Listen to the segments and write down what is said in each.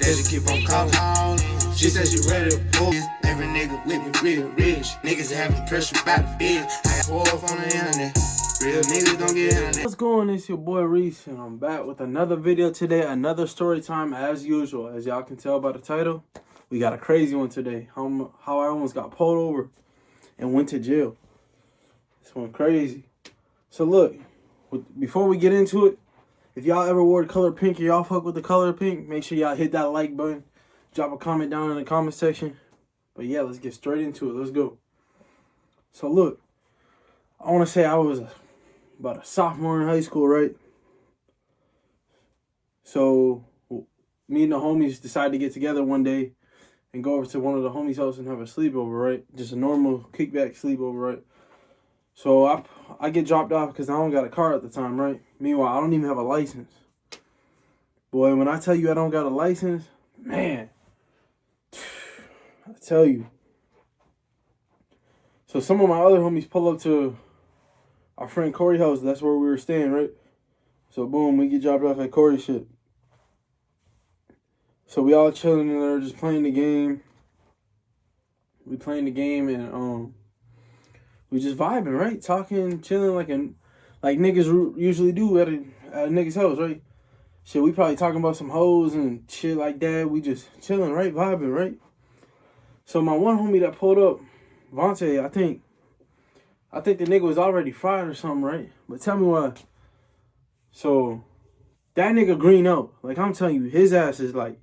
As you keep on calling, she said she ready to pull. Every nigga with me real rich. Niggas having pressure by the bitch. I got 4 on the internet. Real niggas don't get internet. What's going on? It's your boy Reese, and I'm back with another video today. Another story time as usual. As y'all can tell by the title, we got a crazy one today. How I almost got pulled over and went to jail. This one crazy. So look, before we get into it, if y'all ever wore the color pink or y'all fuck with the color pink, make sure y'all hit that like button. Drop a comment down in the comment section. But yeah, let's get straight into it. Let's go. So look, I want to say I was about a sophomore in high school, right? So me and the homies decided to get together one day and go over to one of the homies' house and have a sleepover, right? Just a normal kickback sleepover, right? So I get dropped off because I don't got a car at the time, right? Meanwhile, I don't even have a license. Boy, when I tell you I don't got a license, man, I tell you. So some of my other homies pull up to our friend Corey's house. That's where we were staying, right? So boom, we get dropped off at Corey's shit. So we all chilling in there, just playing the game. We playing the game and we just vibing, right? Talking, chilling like niggas usually do at a nigga's house, right? Shit, we probably talking about some hoes and shit like that. We just chilling, right? Vibing, right? So my one homie that pulled up, Vontae, I think the nigga was already fried or something, right? But tell me why. So that nigga green out. Like I'm telling you, his ass is like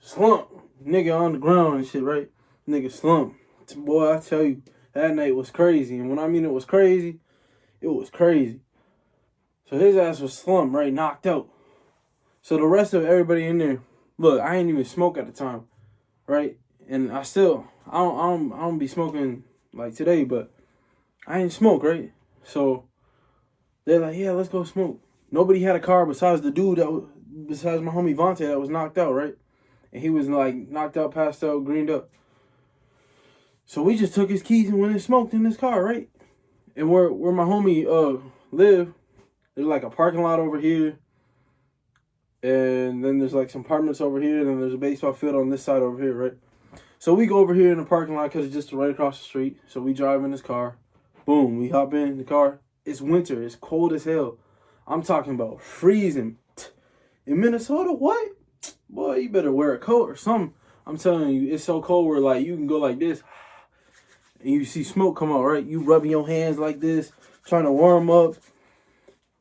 slump. Nigga on the ground and shit, right? Nigga slump. Boy, I tell you, that night was crazy. And when I mean it was crazy, it was crazy. So his ass was slumped, right? Knocked out. So the rest of everybody in there, look, I ain't even smoke at the time, right? And I don't be smoking like today, but I ain't smoke, right? So they're like, yeah, let's go smoke. Nobody had a car besides the dude besides my homie Vontae that was knocked out, right? And he was like knocked out, passed out, greened up. So we just took his keys and went and smoked in his car, right? And where my homie live, there's like a parking lot over here. And then there's like some apartments over here. And then there's a baseball field on this side over here, right? So we go over here in the parking lot because it's just right across the street. So we drive in his car. Boom, we hop in the car. It's winter. It's cold as hell. I'm talking about freezing. In Minnesota, what? Boy, you better wear a coat or something. I'm telling you, it's so cold where like you can go like this. And you see smoke come out, right? You rubbing your hands like this, trying to warm up.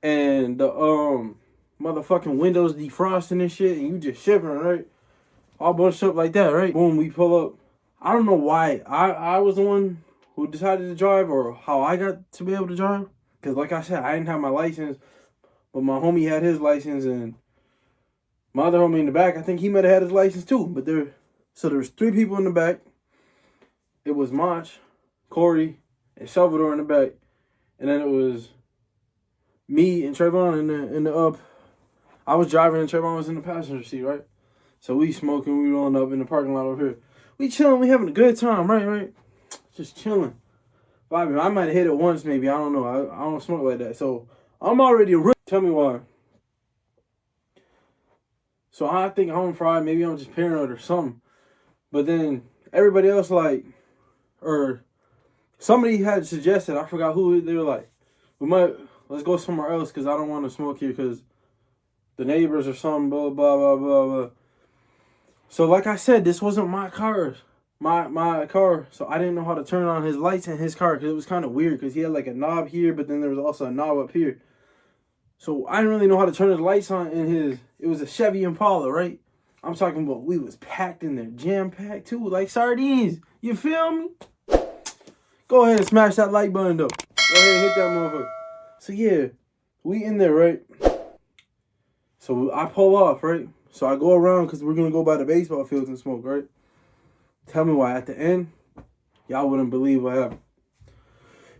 And the motherfucking windows defrosting and shit. And you just shivering, right? All bunched up like that, right? Boom, we pull up. I don't know why I was the one who decided to drive or how I got to be able to drive. Because like I said, I didn't have my license. But my homie had his license. And my other homie in the back, I think he might have had his license too. But there was 3 people in the back. It was Mach, Corey, and Salvador in the back. And then it was me and Trayvon in the up. I was driving and Trayvon was in the passenger seat, right? So we smoking, we rolling up in the parking lot over here. We chilling, we having a good time, right? Just chilling. Vibing. I might have hit it once maybe, I don't know. I don't smoke like that. So I'm already ripped. Tell me why. So I think I'm fried, maybe I'm just paranoid or something. But then everybody else or somebody had suggested, I forgot who, they were like, let's go somewhere else because I don't want to smoke here because the neighbors or something, blah, blah, blah, blah, blah. So like I said, this wasn't my car. My car. So I didn't know how to turn on his lights in his car because it was kind of weird because he had like a knob here, but then there was also a knob up here. So I didn't really know how to turn his lights on in his, it was a Chevy Impala, right? I'm talking about we was packed in there, jam-packed too, like sardines. You feel me? Go ahead and smash that like button though. Go ahead and hit that motherfucker. So yeah, we in there, right? So I pull off, right? So I go around because we're going to go by the baseball fields and smoke, right? Tell me why. At the end, y'all wouldn't believe what happened.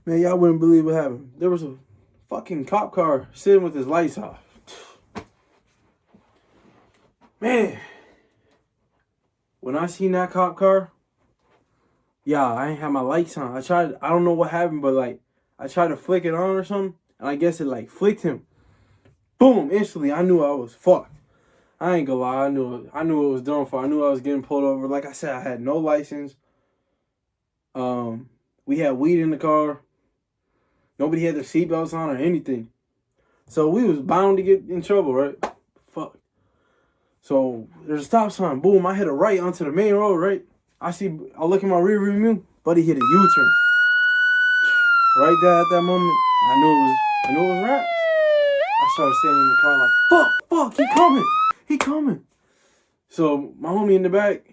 Man, y'all wouldn't believe what happened. There was a fucking cop car sitting with his lights off. Man, when I seen that cop car, yeah, I ain't have my lights on. I don't know what happened, but like, I tried to flick it on or something, and I guess it like flicked him. Boom, instantly, I knew I was fucked. I ain't gonna lie. I knew what it was done for. I knew I was getting pulled over. Like I said, I had no license. We had weed in the car. Nobody had their seatbelts on or anything. So we was bound to get in trouble, right? Fuck. So there's a stop sign. Boom, I hit a right onto the main road, right? I look in my rear view mirror, buddy hit a U-turn. Right there at that moment, I knew it was rats. I started standing in the car like, fuck, he coming. So my homie in the back,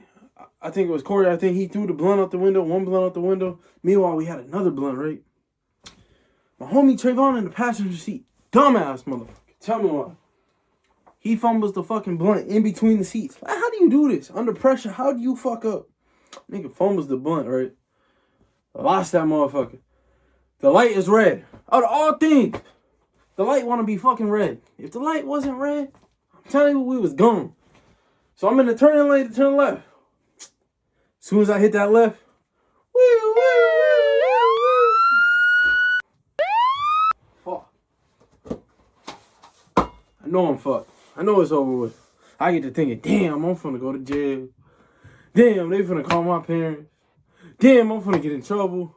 I think it was Corey, I think he threw the blunt out the window, one blunt out the window. Meanwhile, we had another blunt, right? My homie Trayvon in the passenger seat. Dumbass motherfucker. Tell me why. He fumbles the fucking blunt in between the seats. How do you do this? Under pressure, how do you fuck up? Nigga fumbles the blunt, right? I lost that motherfucker. The light is red. Out of all things, the light want to be fucking red. If the light wasn't red, I'm telling you, we was gone. So I'm in the turning lane to turn left. As soon as I hit that left, woo, fuck. I know I'm fucked. I know it's over with. I get to thinking, damn, I'm finna go to jail. Damn, they finna call my parents. Damn, I'm finna get in trouble.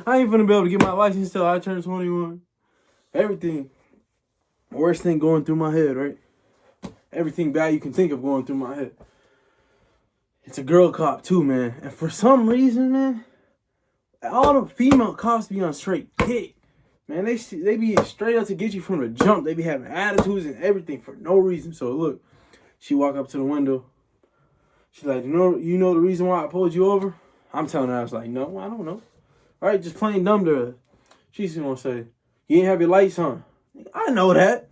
I ain't finna be able to get my license till I turn 21. Everything. Worst thing going through my head, right? Everything bad you can think of going through my head. It's a girl cop too, man. And for some reason, man, all the female cops be on straight dick. Man, they be straight up to get you from the jump. They be having attitudes and everything for no reason. So look, she walk up to the window. She's like, you know the reason why I pulled you over? I'm telling her, I was like, no, I don't know. All right, just plain dumb to her. She's gonna say, you ain't have your lights on. I know that.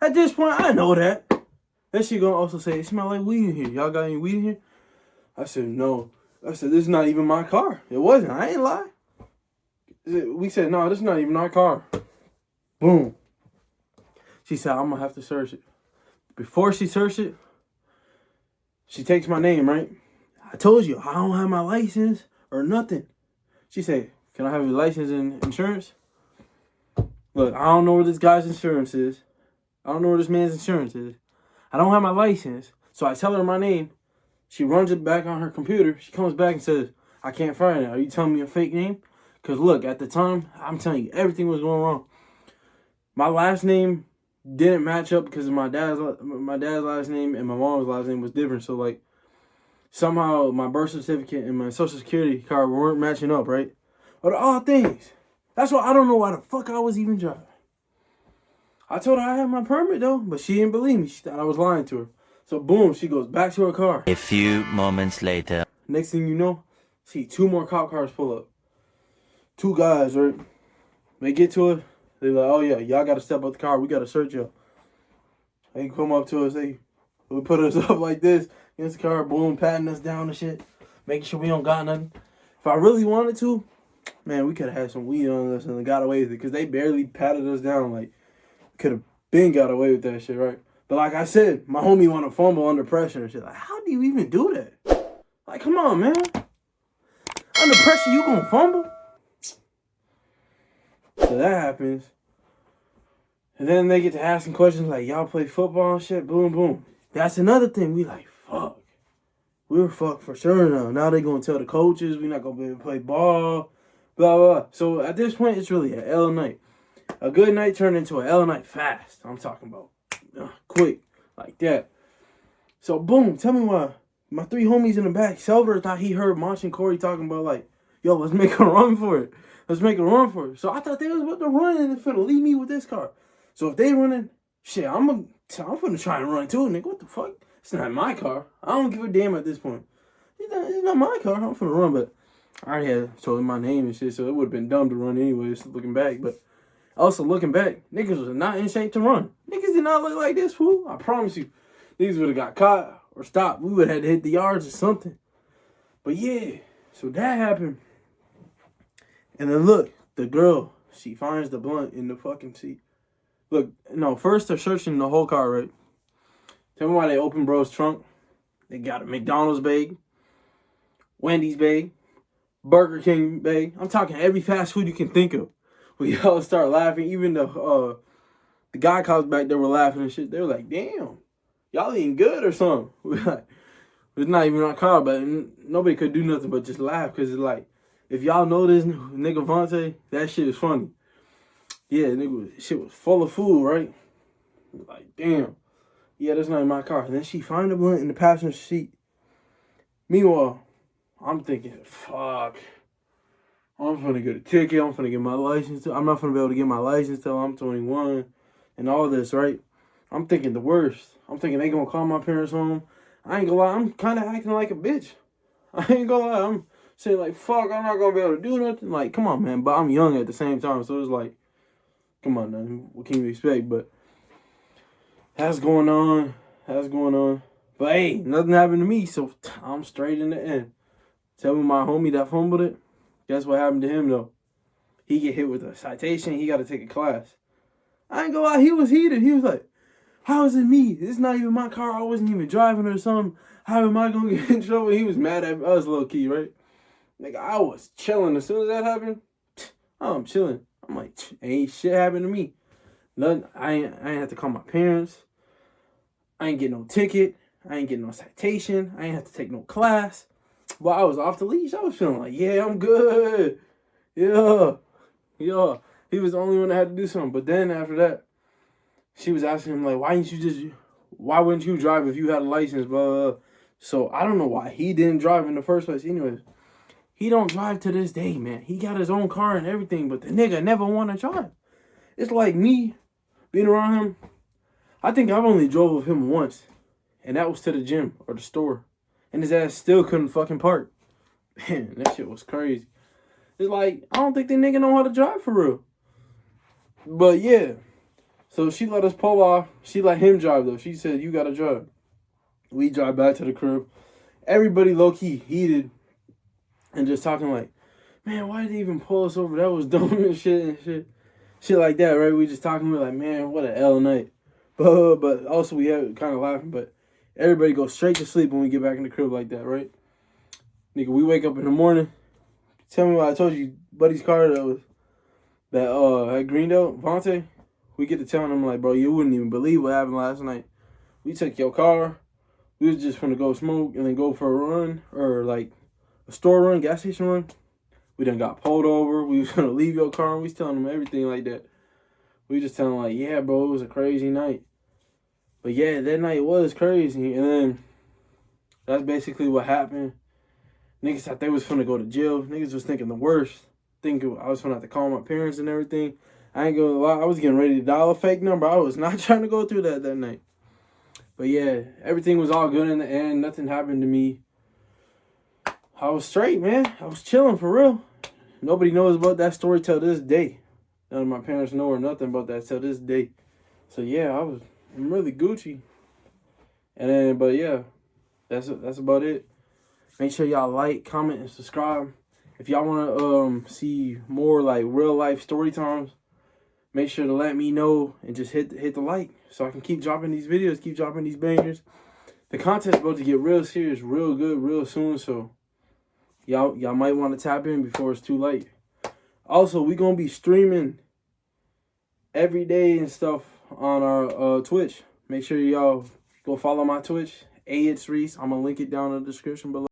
At this point, I know that. Then she gonna also say, it smell like weed in here. Y'all got any weed in here? I said, no. I said, this is not even my car. It wasn't. I ain't lie. We said, no, this is not even our car. Boom. She said, I'm gonna have to search it. Before she searched it, she takes my name, right? I told you, I don't have my license or nothing. She said, can I have your license and insurance? Look, I don't know where this guy's insurance is. I don't know where this man's insurance is. I don't have my license. So I tell her my name. She runs it back on her computer. She comes back and says, I can't find it. Are you telling me a fake name? Because look, at the time, I'm telling you, everything was going wrong. My last name didn't match up because my dad's last name and my mom's last name was different. So like, somehow my birth certificate and my social security card weren't matching up, right? But all things. That's why I don't know why the fuck I was even driving. I told her I had my permit though, but she didn't believe me. She thought I was lying to her. So boom, she goes back to her car. A few moments later. Next thing you know, see 2 more cop cars pull up. 2 guys, right? They get to it. They're like, oh yeah, y'all got to step out the car. We got to search y'all. They come up to us. They put us up like this against the car. Boom, patting us down and shit. Making sure we don't got nothing. If I really wanted to, man, we could have had some weed on us and got away with it. Because they barely patted us down. Like, could have been got away with that shit, right? But like I said, my homie want to fumble under pressure and shit. Like, how do you even do that? Like, come on, man. Under pressure, you gonna fumble? So that happens. And then they get to asking questions like, y'all play football and shit? Boom, boom. That's another thing. We like, fuck. We were fucked for sure now. Now they gonna tell the coaches we not gonna be able to play ball. Blah, blah, blah. So at this point, it's really an L night. A good night turned into an L night fast. I'm talking about quick. Like that. So boom. Tell me why. My 3 homies in the back. Silver thought he heard Monch and Corey talking about like, yo, let's make a run for it. Let's make a run for it. So I thought they was about to run and they're finna leave me with this car. So if they running, shit, I'm finna try and run too, nigga. What the fuck? It's not my car. I don't give a damn at this point. It's not my car. I'm finna run, but I already had told him my name and shit, so it would have been dumb to run anyways, looking back. But also looking back, niggas was not in shape to run. Niggas did not look like this, fool. I promise you. Niggas would have got caught or stopped. We would have had to hit the yards or something. But yeah, so that happened. And then look, the girl, she finds the blunt in the fucking seat. Look, no, first they're searching the whole car, right? Tell me why they open bro's trunk. They got a McDonald's bag, Wendy's bag, Burger King bag. I'm talking every fast food you can think of. We all start laughing. Even the guy cops back there were laughing and shit. They were like, damn. y'all eating good or something? We like, it's not even our car, but nobody could do nothing but just laugh because it's like, if y'all know this nigga Vontae, that shit is funny. Yeah, nigga, shit was full of food, right? Like, damn. Yeah, that's not in my car. And then she find the blunt in the passenger seat. Meanwhile, I'm thinking, fuck. I'm finna get a ticket. I'm finna get my license. I'm not finna be able to get my license till I'm 21 and all this, right? I'm thinking the worst. I'm thinking they gonna call my parents home. I ain't gonna lie, I'm kind of acting like a bitch. I ain't gonna lie, I'm saying like, fuck, I'm not gonna be able to do nothing. Like, come on, man. But I'm young at the same time, so it's like, come on, man. What can you expect? But that's going on. That's going on. But hey, nothing happened to me, so I'm straight in the end. Tell me my homie that fumbled it. Guess what happened to him, though? He get hit with a citation. He got to take a class. I ain't gonna lie, he was heated. He was like, how is it me? It's not even my car. I wasn't even driving or something. How am I gonna get in trouble? He was mad at us, low key, right? Nigga, I was chilling. As soon as that happened, I'm chilling. I'm like, ain't shit happened to me. Nothing. I ain't have to call my parents. I ain't get no ticket. I ain't get no citation. I ain't have to take no class. While I was off the leash, I was feeling like, yeah, I'm good. Yeah. He was the only one that had to do something. But then after that, she was asking him, like, why wouldn't you drive if you had a license, blah, blah, blah. So I don't know why he didn't drive in the first place. Anyways, he don't drive to this day, man. He got his own car and everything, but the nigga never want to drive. It's like me being around him. I think I've only drove with him once, and that was to the gym or the store. And his ass still couldn't fucking park. Man, that shit was crazy. It's like, I don't think the nigga know how to drive for real. But yeah. So she let us pull off. She let him drive, though. She said, you got to drive. We drive back to the crib. Everybody low-key heated and just talking like, man, why did they even pull us over? That was dumb and shit. Shit like that, right? We just talking. We're like, man, what an L night. But also we had kind of laughing. But everybody goes straight to sleep when we get back in the crib like that, right? Nigga, we wake up in the morning. Tell me what I told you. Buddy's car that had greened out, Vontae. We get to telling him, like, bro, you wouldn't even believe what happened last night. We took your car. We was just finna go smoke and then go for a run. Or, like, a store run, gas station run. We done got pulled over. We was gonna leave your car. And we was telling him everything like that. We just telling him, like, yeah, bro, it was a crazy night. But, yeah, that night was crazy. And then that's basically what happened. Niggas thought they was finna go to jail. Niggas was thinking the worst. Thinking I was finna have to call my parents and everything. I ain't gonna lie, I was getting ready to dial a fake number. I was not trying to go through that night. But yeah, everything was all good in the end. Nothing happened to me. I was straight, man. I was chilling for real. Nobody knows about that story till this day. None of my parents know or nothing about that till this day. So yeah, I'm really Gucci. And then, but yeah, that's about it. Make sure y'all like, comment, and subscribe. If y'all want to see more like real life story times, make sure to let me know and just hit the like so I can keep dropping these videos, keep dropping these bangers. The content's about to get real serious, real good, real soon. So y'all might want to tap in before it's too late. Also, we gonna be streaming every day and stuff on our Twitch. Make sure y'all go follow my Twitch, Ayeitzreese. I'm gonna link it down in the description below.